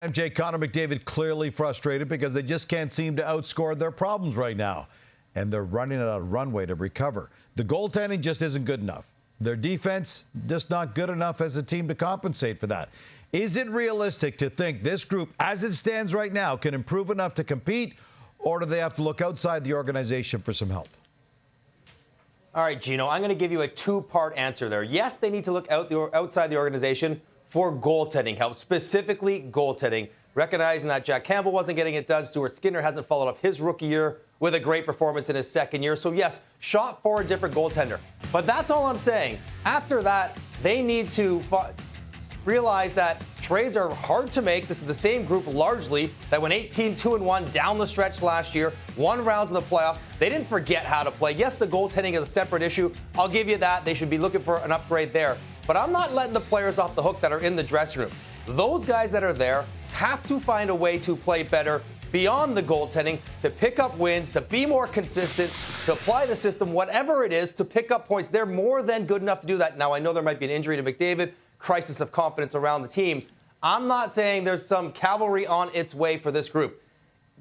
MJ, Connor McDavid clearly frustrated because they just can't seem to outscore their problems right now. And they're running out of runway to recover. The goaltending just isn't good enough. Their defense just not good enough as a team to compensate for that. Is it realistic to think this group, as it stands right now, can improve enough to compete, or do they have to look outside the organization for some help? All right, Gino, I'm going to give you a two-part answer there. Yes, they need to look outside the organization for goaltending help, specifically goaltending, recognizing that Jack Campbell wasn't getting it done. Stuart Skinner hasn't followed up his rookie year with a great performance in his second year. So, yes, shot for a different goaltender. But that's all I'm saying. After that, they need to realize that trades are hard to make. This is the same group largely that went 18-2-1 down the stretch last year, won rounds in the playoffs. They didn't forget how to play. Yes, the goaltending is a separate issue. I'll give you that. They should be looking for an upgrade there. But I'm not letting the players off the hook that are in the dressing room. Those guys that are there have to find a way to play better beyond the goaltending, to pick up wins, to be more consistent, to apply the system, whatever it is, to pick up points. They're more than good enough to do that. Now, I know there might be an injury to McDavid, crisis of confidence around the team. I'm not saying there's some cavalry on its way for this group.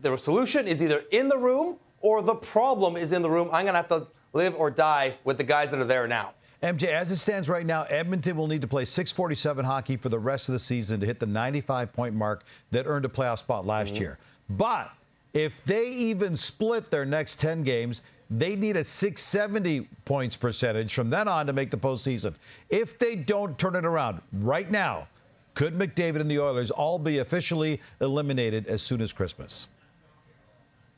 The solution is either in the room or the problem is in the room. I'm going to have to live or die with the guys that are there now. MJ, as it stands right now, Edmonton will need to play .647 hockey for the rest of the season to hit the 95-point mark that earned a playoff spot last year. But if they even split their next 10 games, they need a .670 points percentage from then on to make the postseason. If they don't turn it around right now, could McDavid and the Oilers all be officially eliminated as soon as Christmas?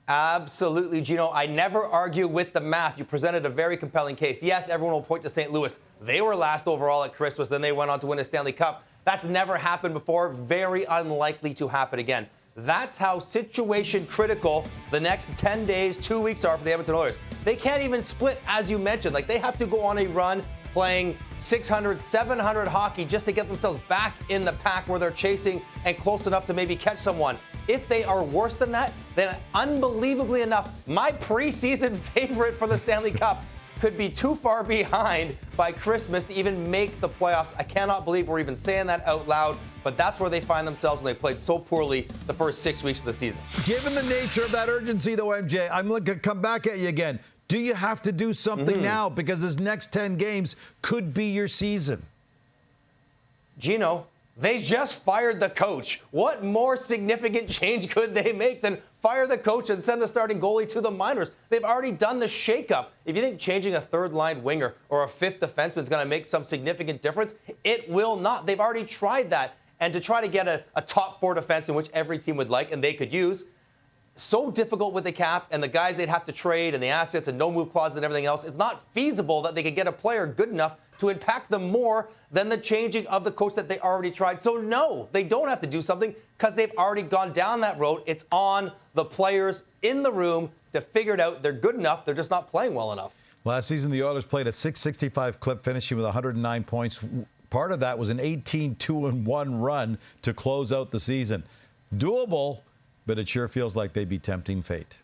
Absolutely, Gino. I never argue with the math. You presented a very compelling case. Yes, everyone will point to St. Louis. They were last overall at Christmas, then they went on to win a Stanley Cup. That's never happened before. Very unlikely to happen again. That's how situation critical the next 10 days, 2 weeks are for the Edmonton Oilers. They can't even split, as you mentioned. Like, they have to go on a run playing 600, 700 hockey just to get themselves back in the pack where they're chasing and close enough to maybe catch someone. If they are worse than that, then unbelievably enough, my preseason favorite for the Stanley Cup could be too far behind by Christmas to even make the playoffs. I cannot believe we're even saying that out loud, but that's where they find themselves when they played so poorly the first 6 weeks of the season. Given the nature of that urgency, though, MJ, I'm going to come back at you again. Do you have to do something now? Because this next 10 games could be your season. Gino, they just fired the coach. What more significant change could they make than fire the coach and send the starting goalie to the minors? They've already done the shakeup. If you think changing a third-line winger or a fifth defenseman is going to make some significant difference, it will not. They've already tried that. And to try to get a top four defenseman, which every team would like and they could use, so difficult with the cap and the guys they'd have to trade and the assets and no-move clauses and everything else. It's not feasible that they could get a player good enough to impact them more than the changing of the coach that they already tried. So, no, they don't have to do something because they've already gone down that road. It's on the players in the room to figure it out. They're good enough. They're just not playing well enough. Last season, the Oilers played a .665 clip, finishing with 109 points. Part of that was an 18-2-1 run to close out the season. Doable, but it sure feels like they'd be tempting fate.